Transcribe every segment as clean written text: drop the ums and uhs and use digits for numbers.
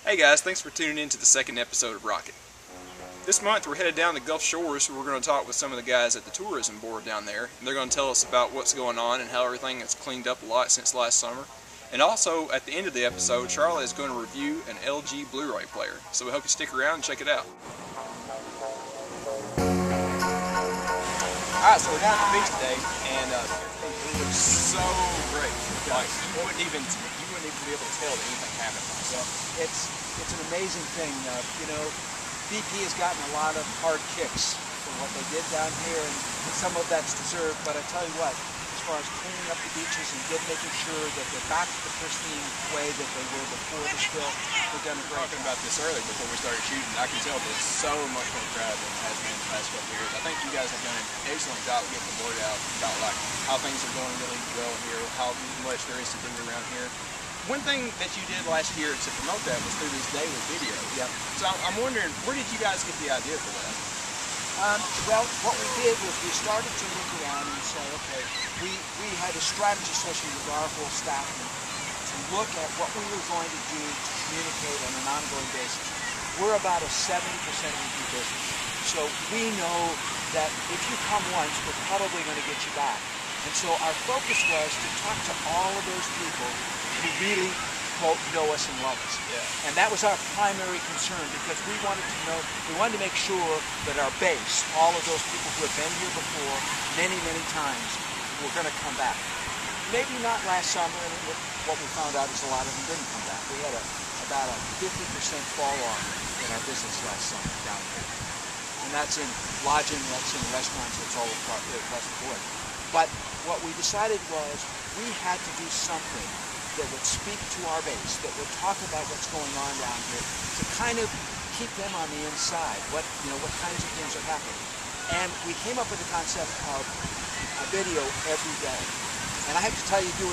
Hey guys, thanks for tuning in to the second episode of Rocket. This month we're headed down the Gulf Shores where we're going to talk with some of the guys at the tourism board down there. And they're going to tell us about what's going on and how everything has cleaned up a lot since last summer. And also, at the end of the episode, Sharla is going to review an LG Blu Ray player. So we hope you stick around and check it out. Alright, so we're down at the beach today, and it looks so great. Like, you wouldn't even be able to tell that anything happened. Well, it's an amazing thing. BP has gotten a lot of hard kicks for what they did down here, and some of that's deserved. But I tell you what, as far as cleaning up the beaches and making sure that they're back to the pristine way that they were before the spill, they've done a great job. Talking about this earlier before we started shooting, I can tell that it's so much more crowded than it has been in the past couple of years. I think you guys have done an excellent job of getting the word out about like how things are going really well here, how much there is to do around here. One thing that you did last year to promote that was through these daily videos. Yep. So I'm wondering, where did you guys get the idea for that? Well, what we did was we started to look around and say, okay, we had a strategy session with our whole staff to look at what we were going to do to communicate on an ongoing basis. We're about a 70% repeat business. So we know that if you come once, we're probably going to get you back. And so our focus was to talk to all of those people who really, quote, know us and love us. Yeah. And that was our primary concern because we wanted to make sure that our base, all of those people who have been here before many, many times, were going to come back. Maybe not last summer, and what we found out is a lot of them didn't come back. We had about a 50% fall off in our business last summer down here. And that's in lodging, that's in restaurants, it's all across the board. But what we decided was we had to do something that would speak to our base, that would talk about what's going on down here, to kind of keep them on the inside, what kinds of things are happening. And we came up with the concept of a video every day. And I have to tell you, you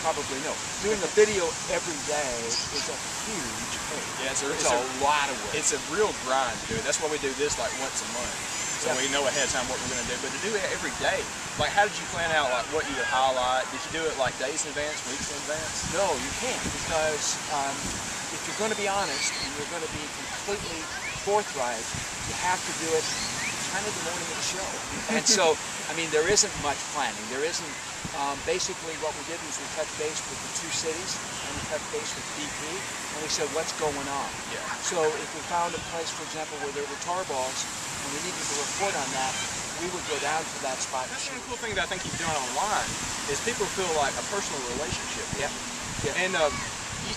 probably know, doing a video every day is a huge pain. Yeah, it's a lot of work. It's a real grind to do it. That's why we do this like once a month. So we know ahead of time what we're going to do. But to do it every day, like how did you plan out like what you would highlight? Did you do it like days in advance, weeks in advance? No, you can't, because if you're going to be honest and you're going to be completely forthright, you have to do it kind of the morning of the show. And so, I mean, there isn't much planning. There isn't. Basically, what we did was we touched base with the two cities, and we touched base with BP, and we said, what's going on? Yeah. So if we found a place, for example, where there were tar balls, and we needed to report on that, we would go down to that spot. That's one cool thing that I think you've done online is people feel like a personal relationship. Yeah. Yeah. And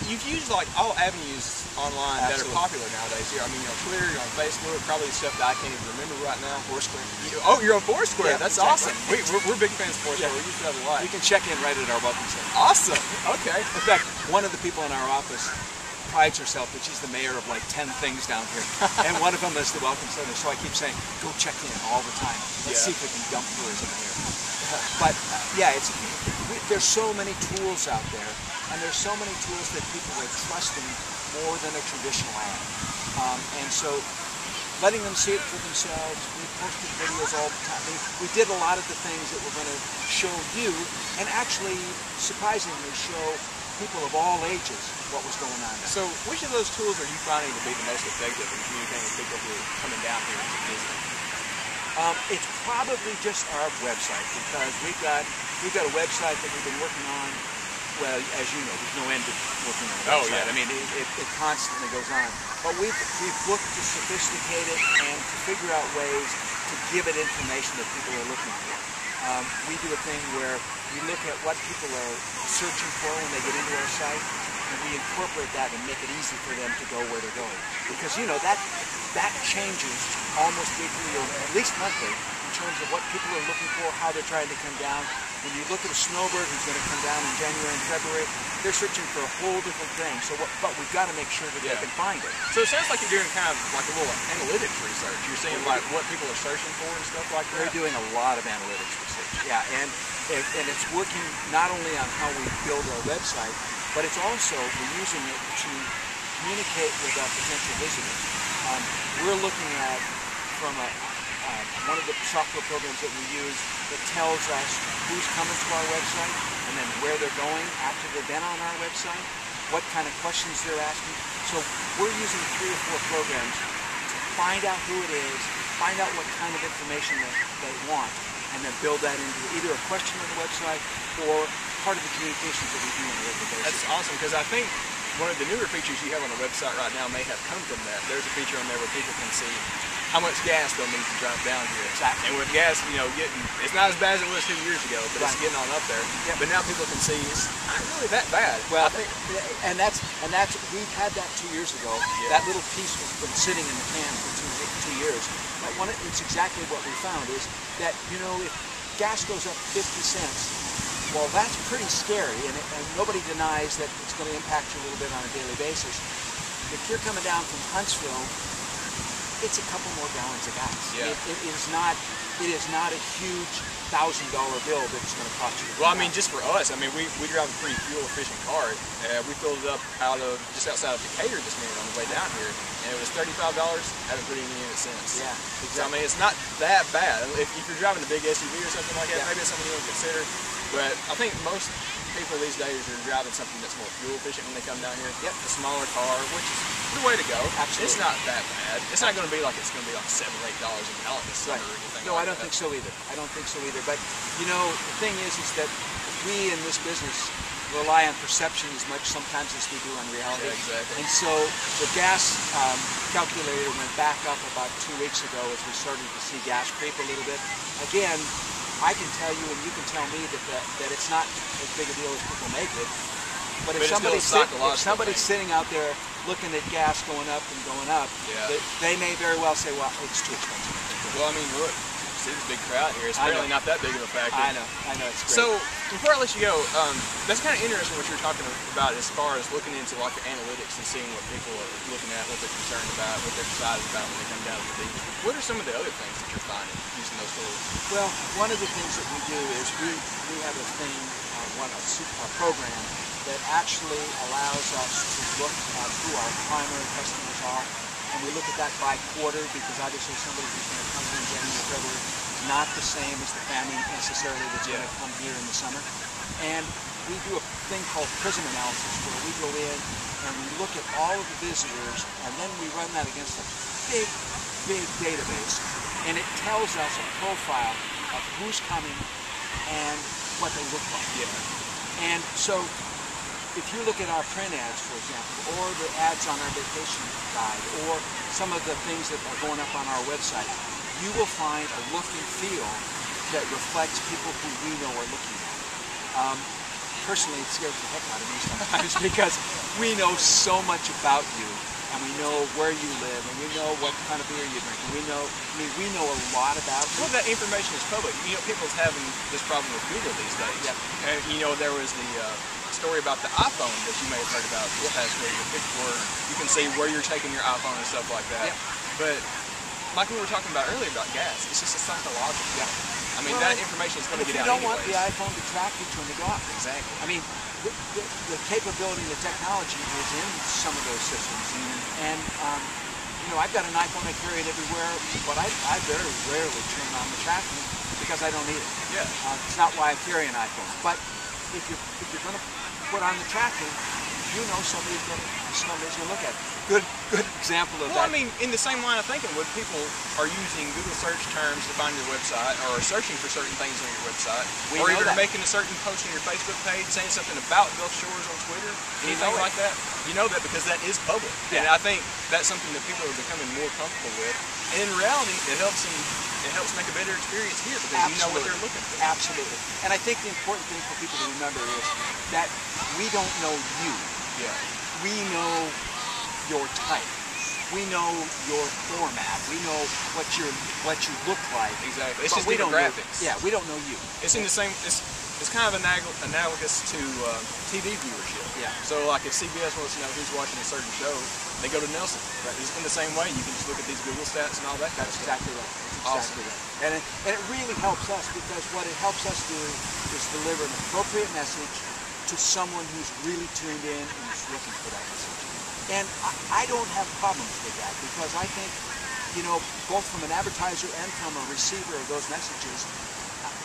you've used like all avenues online that are popular nowadays. Here, I mean, you're on Twitter, you're on Facebook, probably stuff that I can't even remember right now. Foursquare. You're on Foursquare. Yeah, that's exactly. awesome. We're big fans of Foursquare. Yeah. We used to have a lot. You can check in right at our welcome center. Awesome. Okay. In fact, one of the people in our office prides herself that she's the mayor of like 10 things down here, and one of them is the welcome center. So I keep saying, go check in all the time. Let's see if we can dump tourism here. But yeah, there's so many tools out there, and there's so many tools that people are trusting more than a traditional ad. And so letting them see it for themselves, we posted videos all the time. I mean, we did a lot of the things that we're going to show you, and actually, surprisingly, show people of all ages what was going on. So which of those tools are you finding to be the most effective in communicating with people who are coming down here to visit? It's probably just our website, because we've got a website that we've been working on. Well, as you know, there's no end to working on a website. Oh yeah, I mean, it constantly goes on. But we've looked to sophisticate it and to figure out ways to give it information that people are looking for. We do a thing where we look at what people are searching for when they get into our site, and we incorporate that and make it easy for them to go where they're going. Because that changes almost weekly or at least monthly in terms of what people are looking for, how they're trying to come down. When you look at a snowbird who's going to come down in January and February, they're searching for a whole different thing. But we've got to make sure that they can find it. So it sounds like you're doing kind of like a little analytics research. You're seeing like what people are searching for and stuff like that. We're doing a lot of analytics research. Yeah, and it's working not only on how we build our website, but it's also we're using it to communicate with our potential visitors. We're looking at from one of the software programs that we use that tells us who's coming to our website and then where they're going after they've been on our website, what kind of questions they're asking. So we're using 3 or 4 programs to find out who it is, find out what kind of information they want, and then build that into either a question on the website or part of the communications that we do on a regular basis. That's awesome, because I think one of the newer features you have on the website right now may have come from that. There's a feature on there where people can see how much gas they'll need to drive down here. Exactly. And with gas, you know, it's not as bad as it was 2 years ago, but Right. it's getting on up there. Yep. But now people can see it's not really that bad. Well, I think, and that's we've had that 2 years ago. Yeah. That little piece was been sitting in the can for two years. But it's exactly what we found is that, you know, if gas goes up 50 cents, well, that's pretty scary, and nobody denies that it's going to impact you a little bit on a daily basis. If you're coming down from Huntsville, it's a couple more gallons of gas. Yeah. It is not a huge $1,000 bill that it's going to cost you. well, I mean, just for us, I mean, we drive a pretty fuel-efficient car. We filled it up just outside of Decatur this morning on the way down here, and it was $35. Haven't put any in it since. Yeah, So, I exactly. mean, it's not that bad. If you're driving a big SUV or something like that, Yeah. maybe it's something you want to consider. But I think most people these days are driving something that's more fuel efficient when they come down here. Yep. A smaller car, which is the way to go. Absolutely. It's not that bad. It's not going to be like $7 or $8 a gallon this summer or anything. No, like I don't that. think so either. I don't think so either. But, you know, the thing is that we in this business rely on perception as much sometimes as we do on reality. Yeah, exactly. And so the gas calculator went back up about 2 weeks ago as we started to see gas creep a little bit. Again, I can tell you and you can tell me that it's not as big a deal as people make it. But if it's still a psychological somebody's thing. sitting out there looking at gas going up and going up, Yeah. they may very well say, well, it's too expensive. Well, I mean, look, see this big crowd here. It's I apparently know. not that big of a factor. I know, it's great. So, before I let you go, that's kind of interesting what you're talking about as far as looking into like the analytics and seeing what people are looking at, what they're concerned about, what they're excited about when they come down to the beach. What are some of the other things that you're finding using those tools? Well, one of the things that we do is we have a thing, a program that actually allows us to look at who our primary customers are. And we look at that by quarter because obviously somebody who's going to come here in January or February is not the same as the family necessarily that's going to come here in the summer. And we do a thing called prism analysis where we go in and we look at all of the visitors and then we run that against a big database, and it tells us a profile of who's coming and what they look like. Yeah. And so if you look at our print ads, for example, or the ads on our vacation guide, or some of the things that are going up on our website, you will find a look and feel that reflects people who we know are looking at. Personally, it scares the heck out of me sometimes because we know so much about you, and we know where you live, and we know what kind of beer you drink, and we know a lot about you. Well, that information is public. You know, people's having this problem with Google these days. Yep. And you know, there was the story about the iPhone that you may have heard about this past week, where you can see where you're taking your iPhone and stuff like that. Yep. But like we were talking about earlier about gas, it's just a psychological. Yeah. I mean, Well, that information is going to if get you out don't want the anyways. iPhone to track you to the dock. Exactly. I mean, the capability, the technology is in some of those systems. And you know, I've got an iPhone, I carry it everywhere, but I very rarely turn on the tracking because I don't need it. Yeah. It's not why I carry an iPhone. But if you're going to put on the tracking, you know somebody's going to look at it. Good example of Well, I that. mean, in the same line of thinking, when people are using Google search terms to find your website, or are searching for certain things on your website, We or know either that. making a certain post on your Facebook page, saying something about Gulf Shores on Twitter, anything know it. like that, you know that because that is public. And Yeah. I think that's something that people are becoming more comfortable with. And in reality, it helps make a better experience here because you know what they're looking for. Absolutely. And I think the important thing for people to remember is that we don't know you. Yeah. We know your type. We know your format. We know what you look like. Exactly. It's But just we don't know, demographics. yeah, we don't know you. It's in the same. It's kind of analogous to TV viewership. Yeah. So like if CBS wants to know who's watching a certain show, they go to Nelson. Right. It's in the same way. You can just look at these Google stats and all that kind That's of stuff. exactly right. That's Awesome. exactly right. And it really helps us because what it helps us do is deliver an appropriate message to someone who's really tuned in and is looking for that message. And I don't have problems with that because I think, you know, both from an advertiser and from a receiver of those messages,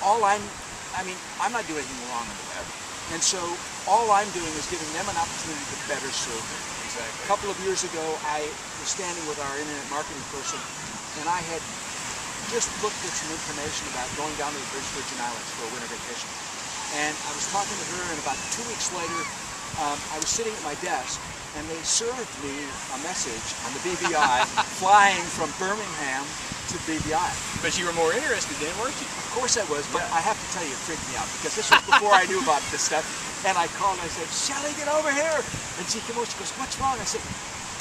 I'm not doing anything wrong on the web. And so all I'm doing is giving them an opportunity to better serve them. exactly. A couple of years ago, I was standing with our internet marketing person, and I had just looked at some information about going down to the Virgin Islands for a winter vacation. And I was talking to her, and about 2 weeks later, I was sitting at my desk, and they served me a message on the BVI flying from Birmingham to BVI. But you were more interested then, weren't you? Of course I was, but I have to tell you, it freaked me out, because this was before I knew about this stuff. And I called and I said, "Shelly, get over here." And she came over, she goes, "What's wrong?" I said,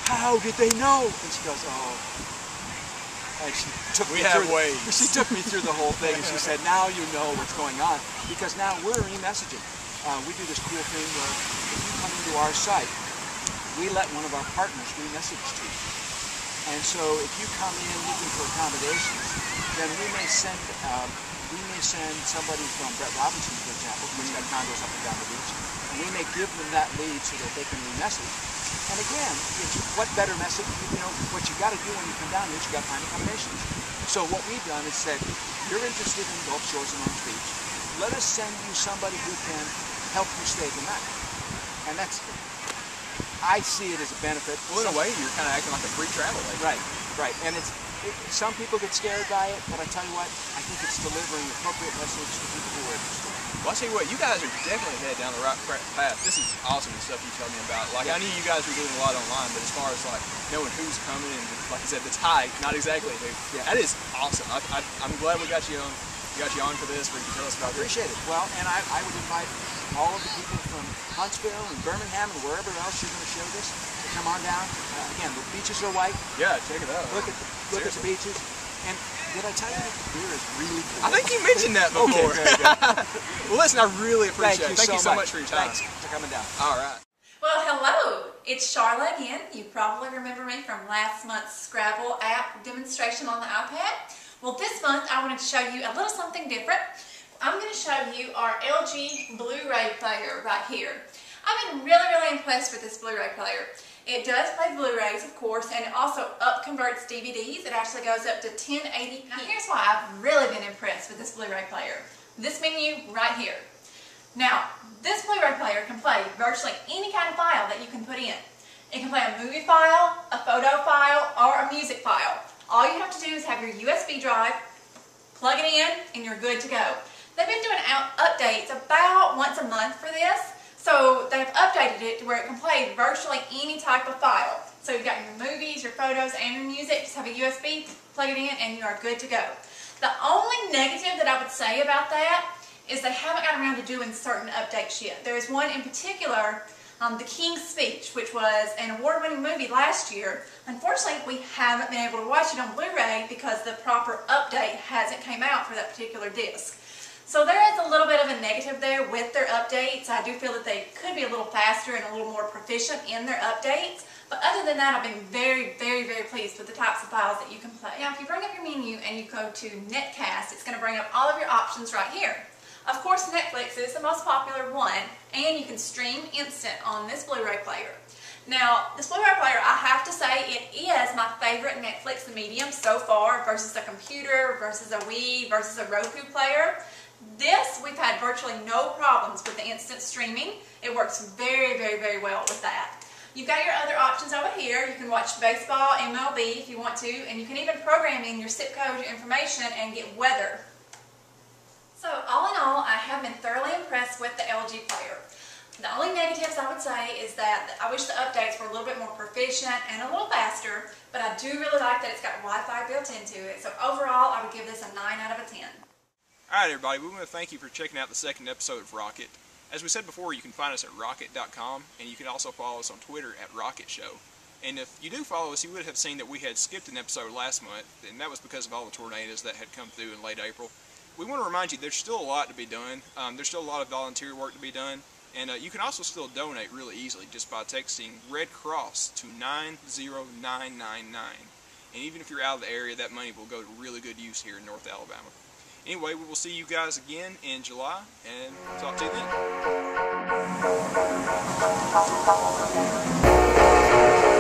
"How did they know?" And she goes, "Oh." And she took me through the whole thing, and she said, "Now you know what's going on, because now we're e-messaging. We do this cool thing where if you come into our site, we let one of our partners re-message to you. And so if you come in looking for accommodations, then we may send somebody from Brett Robinson, for example, who's got condos up and down the beach, and we may give them that lead so that they can re-message. And again, it's what better message, what you got to do when you come down here is you got to find accommodations. So what we've done is said, you're interested in Gulf Shores and Orange Beach, let us send you somebody who can help you stay the night. And that's, I see it as a benefit. Well, in a way, you're kind of acting like a free travel agent. Right, right. And some people get scared by it, but I tell you what, I think it's delivering appropriate message to people who are interested. Well, I'll tell you what, you guys are definitely headed down the right path. This is awesome, the stuff you told me about. Like, I knew you guys were doing a lot online, but as far as, like, knowing who's coming and, like I said, the type, not exactly who, that is awesome. I'm glad we got you on for this, where you can tell us about this. Appreciate it. Well, and I would invite all of the people from Huntsville and Birmingham and wherever else you're going to show this to come on down. Again, the beaches are white. Yeah, check it out. Look at the beaches. And did I tell you that the beer is really cool? I think you mentioned that before. Okay, very good. Well, listen, I really appreciate it. Thank you so much for your time. Thanks for coming down. All right. Well, hello. It's Sharla again. You probably remember me from last month's Scrabble app demonstration on the iPad. Well, this month I wanted to show you a little something different. I'm going to show you our LG Blu Ray player right here. I've been really impressed with this Blu Ray player. It does play Blu-rays, of course, and it also up-converts DVDs. It actually goes up to 1080p. Now, here's why I've really been impressed with this Blu-ray player. This menu right here. Now, this Blu-ray player can play virtually any kind of file that you can put in. It can play a movie file, a photo file, or a music file. All you have to do is have your USB drive, plug it in, and you're good to go. They've been doing updates about once a month for this. So they've updated it to where it can play virtually any type of file. So you've got your movies, your photos, and your music. Just have a USB, plug it in, and you are good to go. The only negative that I would say about that is they haven't gotten around to doing certain updates yet. There is one in particular, The King's Speech, which was an award-winning movie last year. Unfortunately, we haven't been able to watch it on Blu-ray because the proper update hasn't came out for that particular disc. So there is a little bit of a negative there with their updates. I do feel that they could be a little faster and a little more proficient in their updates. But other than that, I've been very pleased with the types of files that you can play. Now, if you bring up your menu and you go to Netcast, it's going to bring up all of your options right here. Of course, Netflix is the most popular one, and you can stream instant on this Blu-ray player. Now, this Blu-ray player, I have to say, it is my favorite Netflix medium so far versus a computer, versus a Wii, versus a Roku player. This, we've had virtually no problems with the instant streaming. It works very well with that. You've got your other options over here. You can watch baseball, MLB if you want to, and you can even program in your zip code, your information, and get weather. So all in all, I have been thoroughly impressed with the LG player. The only negatives I would say is that I wish the updates were a little bit more proficient and a little faster, but I do really like that it's got Wi-Fi built into it. So overall, I would give this a 9 out of 10. Alright everybody, we want to thank you for checking out the second episode of Rockett. As we said before, you can find us at rocktt.com, and you can also follow us on Twitter at RockettShow. And if you do follow us, you would have seen that we had skipped an episode last month, and that was because of all the tornadoes that had come through in late April. We want to remind you there's still a lot to be done. There's still a lot of volunteer work to be done, and you can also still donate really easily just by texting Red Cross to 90999. And even if you're out of the area, that money will go to really good use here in North Alabama. Anyway, we will see you guys again in July, and talk to you then.